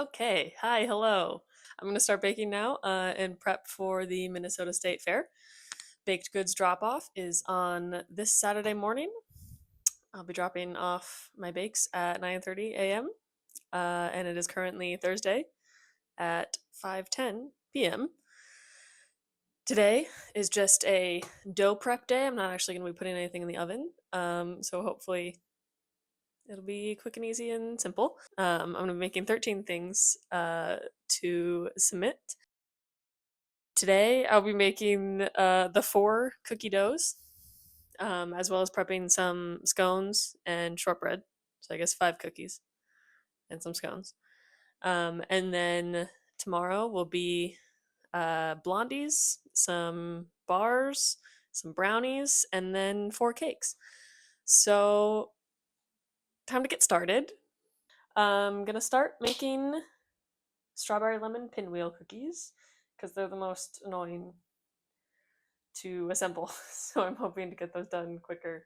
Okay, hi, hello. I'm going to start baking now and prep for the Minnesota State Fair. Baked goods drop off is on this Saturday morning. I'll be dropping off my bakes at 9:30 a.m. And it is currently Thursday at 5:10 p.m. Today is just a dough prep day. I'm not actually going to be putting anything in the oven, so hopefully it'll be quick and easy and simple. I'm going to be making 13 things to submit. Today I'll be making the 4 cookie doughs, as well as prepping some scones and shortbread. So I guess 5 cookies and some scones. And then tomorrow will be blondies, some bars, some brownies, and then 4 cakes. So time to get started. I'm gonna start making strawberry lemon pinwheel cookies because they're the most annoying to assemble. So I'm hoping to get those done quicker.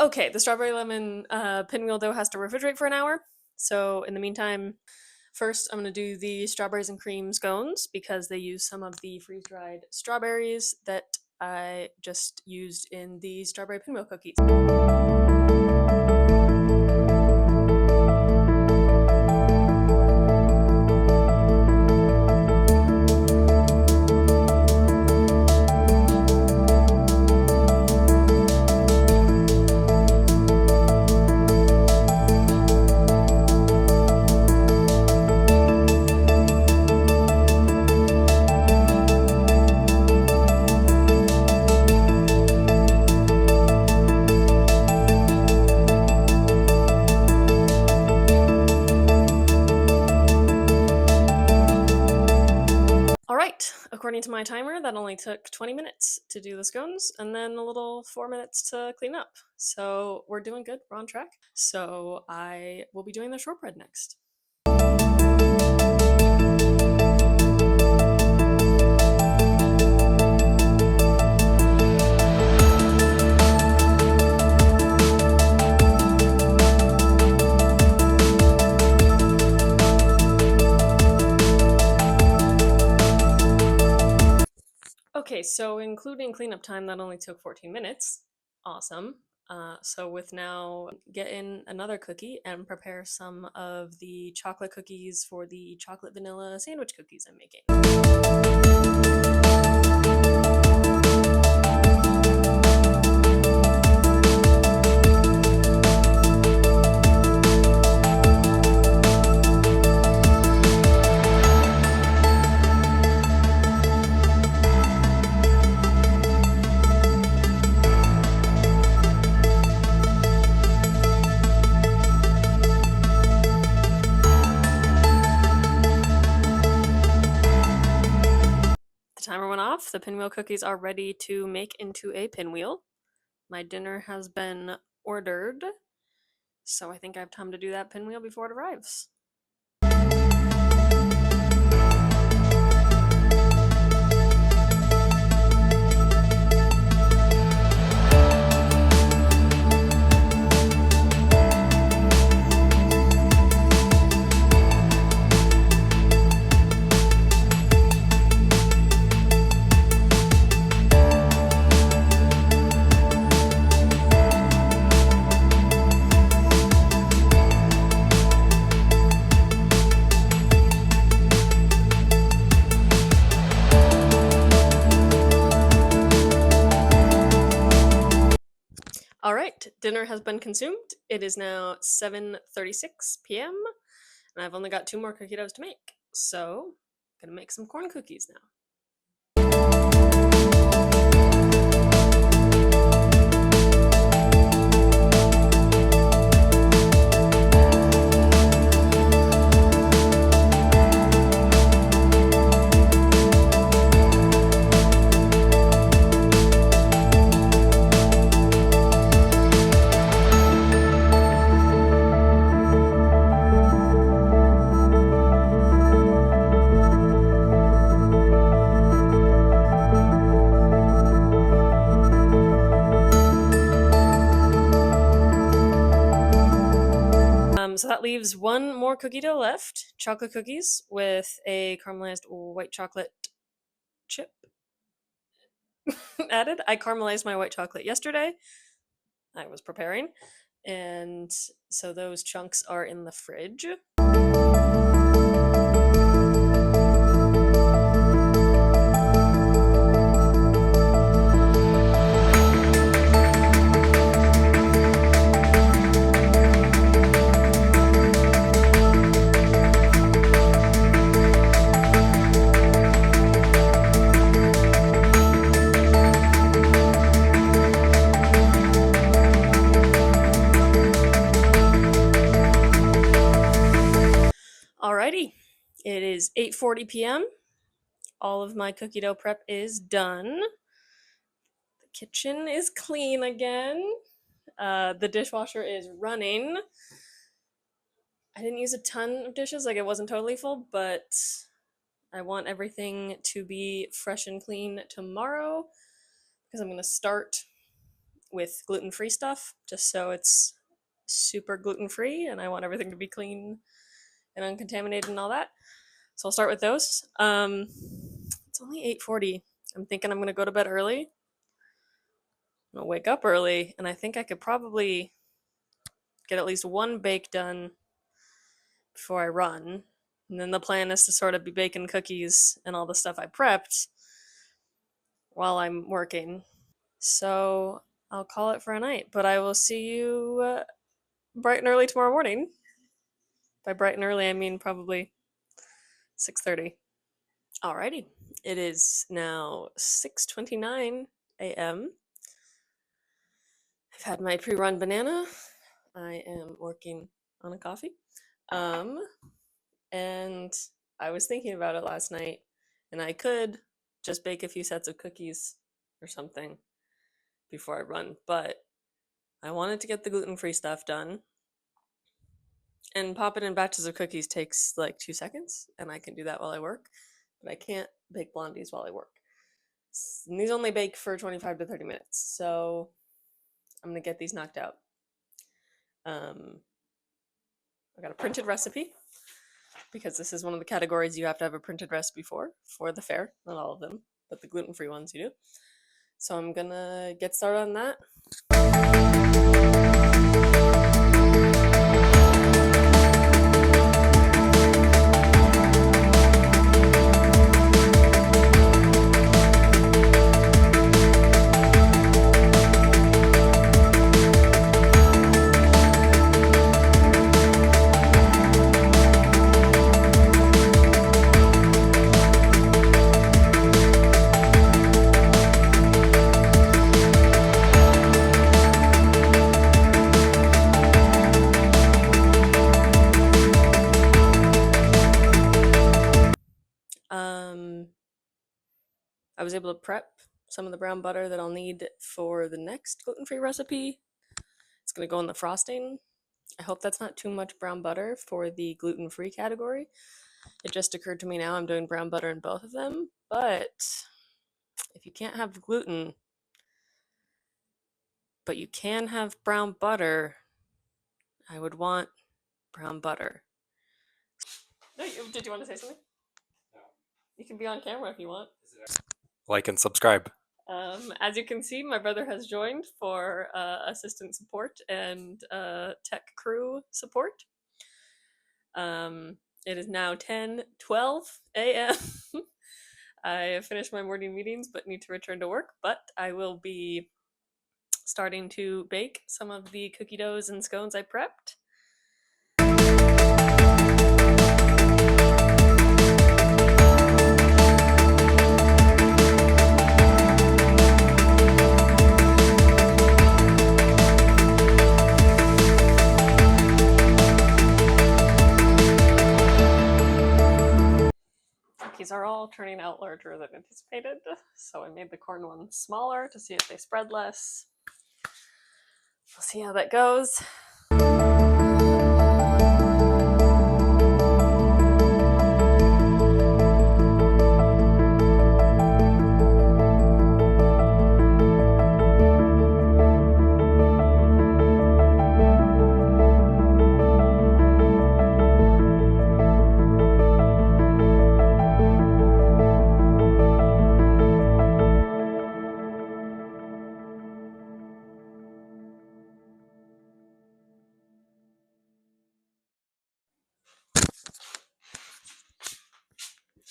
Okay, the strawberry lemon pinwheel dough has to refrigerate for an hour. So in the meantime, first I'm going to do the strawberries and cream scones because they use some of the freeze-dried strawberries that I just used in the strawberry pinwheel cookies. According to my timer, that only took 20 minutes to do the scones and then a little 4 minutes to clean up. So we're doing good, we're on track. So I will be doing the shortbread next. Okay, so including cleanup time, that only took 14 minutes. Awesome. So with now, get in another cookie and prepare some of the chocolate cookies for the chocolate vanilla sandwich cookies I'm making. Timer went off. The pinwheel cookies are ready to make into a pinwheel. My dinner has been ordered, so I think I have time to do that pinwheel before it arrives. All right, dinner has been consumed. It is now 7:36 p.m. and I've only got 2 more cookie doughs to make. So, I'm gonna make some corn cookies now. leaves one more cookie dough left. Chocolate cookies with a caramelized white chocolate chip added. I caramelized my white chocolate yesterday. I was preparing. And so those chunks are in the fridge. Alrighty, it is 8:40 p.m. All of my cookie dough prep is done. The kitchen is clean again. The dishwasher is running. I didn't use a ton of dishes, like it wasn't totally full, but I want everything to be fresh and clean tomorrow because I'm going to start with gluten-free stuff just so it's super gluten-free, and I want everything to be clean and uncontaminated and all that. So I'll start with those. It's only 8:40. I'm thinking I'm going to go to bed early. I'm going to wake up early, and I think I could probably get at least one bake done before I run. And then the plan is to sort of be baking cookies and all the stuff I prepped while I'm working. So I'll call it for a night, but I will see you bright and early tomorrow morning. By bright and early, I mean probably 6:30. Alrighty, it is now 6:29 a.m. I've had my pre-run banana. I am working on a coffee. And I was thinking about it last night, and I could just bake a few sets of cookies or something before I run, but I wanted to get the gluten-free stuff done. And popping in batches of cookies takes like 2 seconds, and I can do that while I work, but I can't bake blondies while I work. And these only bake for 25 to 30 minutes, so I'm gonna get these knocked out. I got a printed recipe because this is one of the categories you have to have a printed recipe for the fair. Not all of them, but the gluten-free ones you do. So I'm gonna get started on that. I was able to prep some of the brown butter that I'll need for the next gluten-free recipe. It's going to go in the frosting. I hope that's not too much brown butter for the gluten-free category. It just occurred to me now I'm doing brown butter in both of them, but if you can't have gluten, but you can have brown butter, I would want brown butter. No, did you want to say something? No. You can be on camera if you want. Like and subscribe. As you can see, my brother has joined for assistant support and tech crew support. It is now 10:12 a.m. I have finished my morning meetings but need to return to work, but I will be starting to bake some of the cookie doughs and scones I prepped. These are all turning out larger than anticipated, so I made the corn ones smaller to see if they spread less. We'll see how that goes.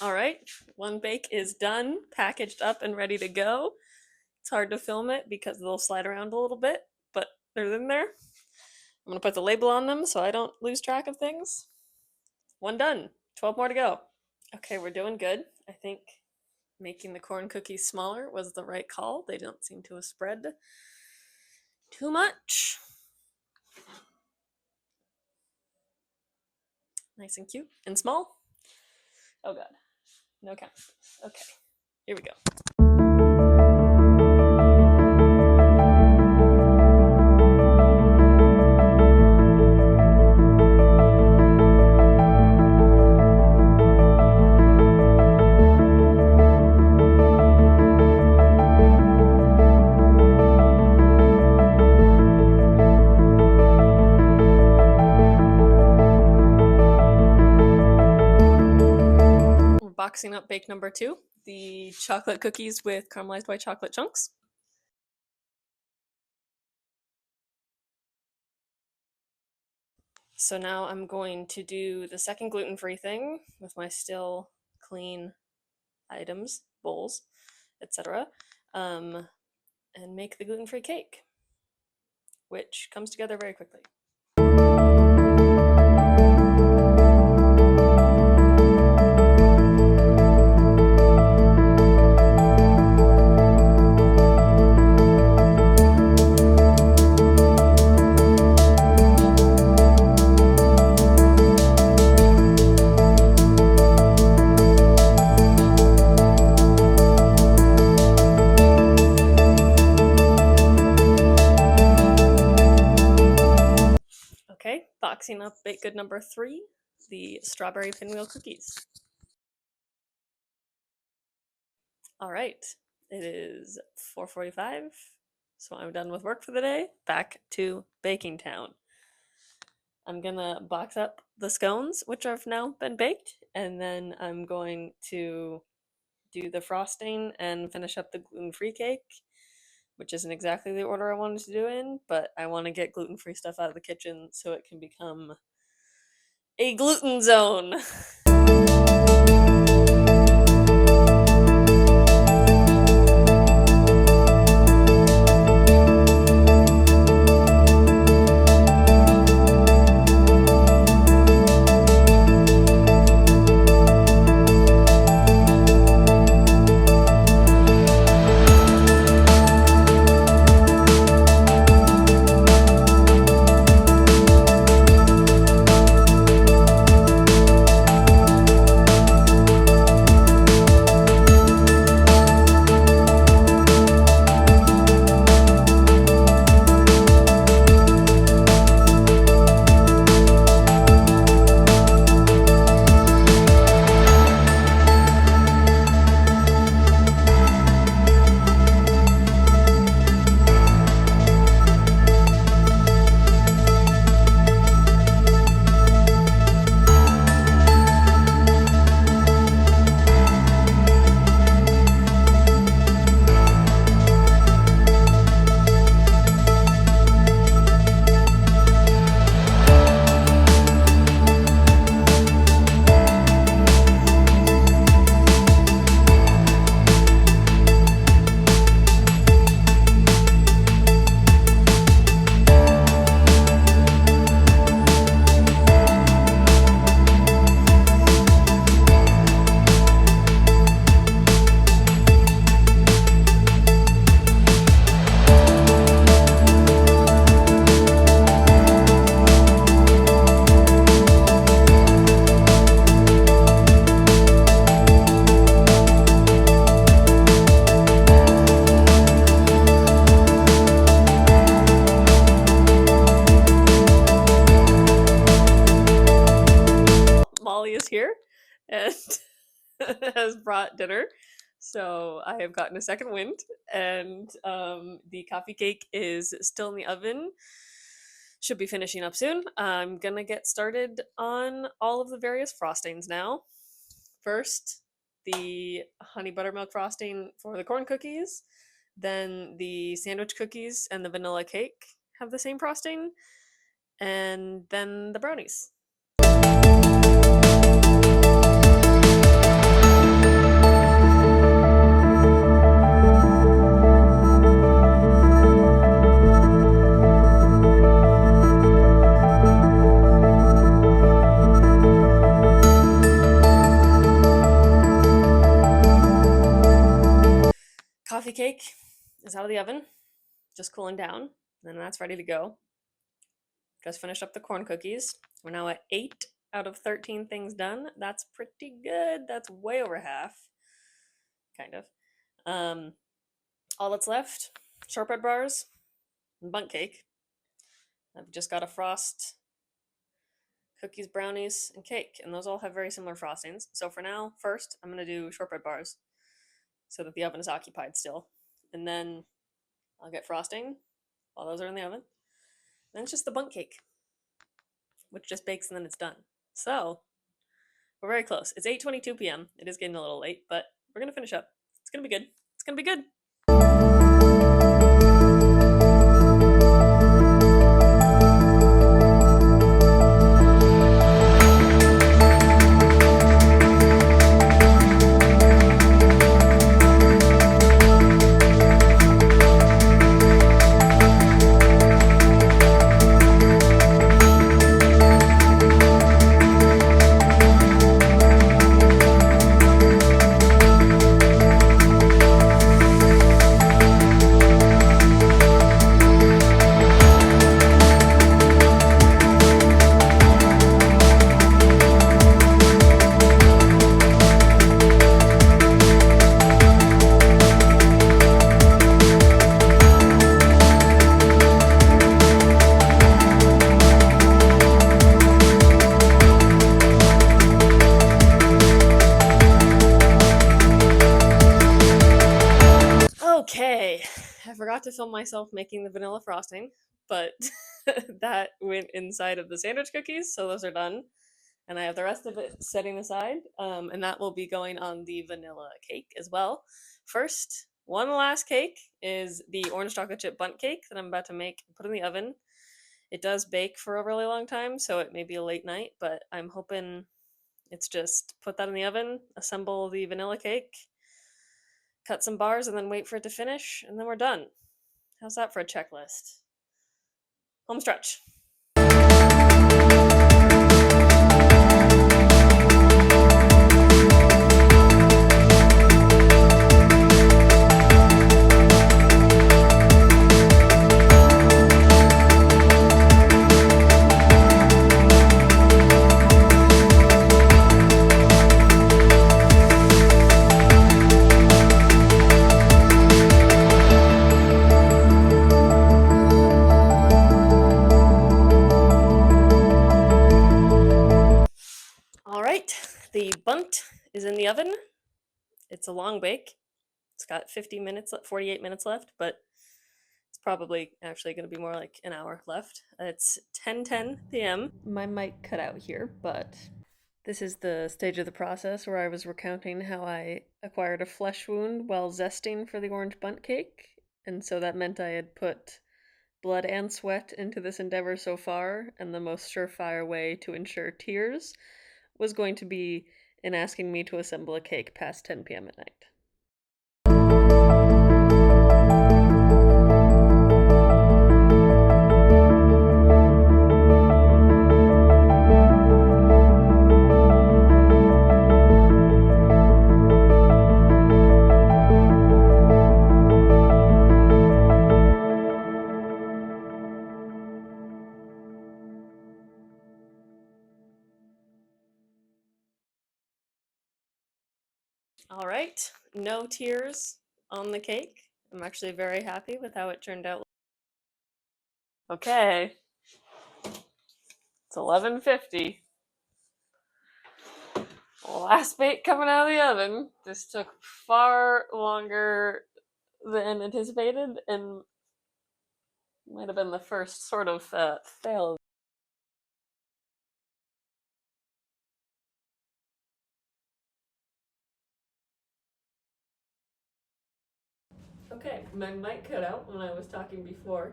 All right, one bake is done, packaged up and ready to go. It's hard to film it because they'll slide around a little bit, but they're in there. I'm gonna put the label on them so I don't lose track of things. One done, 12 more to go. Okay, we're doing good. I think making the corn cookies smaller was the right call. They don't seem to have spread too much. Nice and cute and small. Oh god, no count. Okay, here we go. Boxing up bake number 2, the chocolate cookies with caramelized white chocolate chunks. So now I'm going to do the second gluten-free thing with my still clean items, bowls, etc., and make the gluten-free cake, which comes together very quickly. Okay, boxing up baked good number 3, the strawberry pinwheel cookies. All right, it is 4:45, so I'm done with work for the day. Back to Baking Town. I'm gonna box up the scones, which have now been baked, and then I'm going to do the frosting and finish up the gluten-free cake, which isn't exactly the order I wanted to do in, but I want to get gluten-free stuff out of the kitchen so it can become a gluten zone. Molly is here and has brought dinner. So I have gotten a second wind, and the coffee cake is still in the oven. Should be finishing up soon. I'm gonna get started on all of the various frostings now. First, the honey buttermilk frosting for the corn cookies. Then the sandwich cookies and the vanilla cake have the same frosting. And then the brownies. coffee cake is out of the oven, just cooling down. Then that's ready to go. Just finished up the corn cookies. We're now at 8 out of 13 things done. That's pretty good. That's way over half. Kind of. All that's left, shortbread bars and bundt cake. I've just got to frost cookies, brownies, and cake, and those all have very similar frostings. So for now, first, I'm going to do shortbread bars so that the oven is occupied still. And then I'll get frosting while those are in the oven. Then it's just the bundt cake, which just bakes and then it's done. So we're very close. It's 8:22 p.m. It is getting a little late, but we're going to finish up. It's going to be good. It's going to be good. Okay, I forgot to film myself making the vanilla frosting, but that went inside of the sandwich cookies, so those are done. And I have the rest of it setting aside, and that will be going on the vanilla cake as well. First, one last cake is the orange chocolate chip bundt cake that I'm about to make and put in the oven. It does bake for a really long time, so it may be a late night, but I'm hoping it's just put that in the oven, assemble the vanilla cake, cut some bars, and then wait for it to finish, and then we're done. How's that for a checklist? Home stretch. The bundt is in the oven. It's a long bake. It's got 48 minutes left, but it's probably actually going to be more like an hour left. It's 10:10 p.m. My mic cut out here, but this is the stage of the process where I was recounting how I acquired a flesh wound while zesting for the orange bundt cake, and so that meant I had put blood and sweat into this endeavor so far, and the most surefire way to ensure tears was going to be in asking me to assemble a cake past 10 p.m. at night. All right, no tears on the cake. I'm actually very happy with how it turned out. Okay, it's 11:50. Last bake coming out of the oven. This took far longer than anticipated and might have been the first sort of fail. Okay, my mic cut out when I was talking before,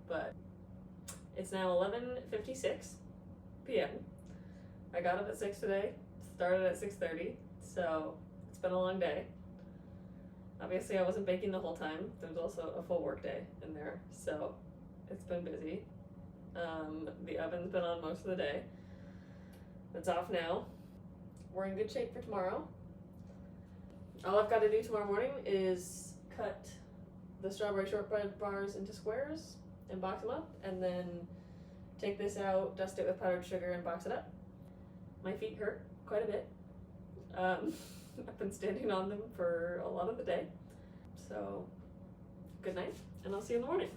but it's now 11:56 p.m. I got up at 6 today, started at 6:30, so it's been a long day. Obviously, I wasn't baking the whole time. There was also a full work day in there, so it's been busy. The oven's been on most of the day. It's off now. We're in good shape for tomorrow. All I've got to do tomorrow morning is cut the strawberry shortbread bars into squares and box them up, and then take this out, dust it with powdered sugar, and box it up. My feet hurt quite a bit. I've been standing on them for a lot of the day. So, good night, and I'll see you in the morning.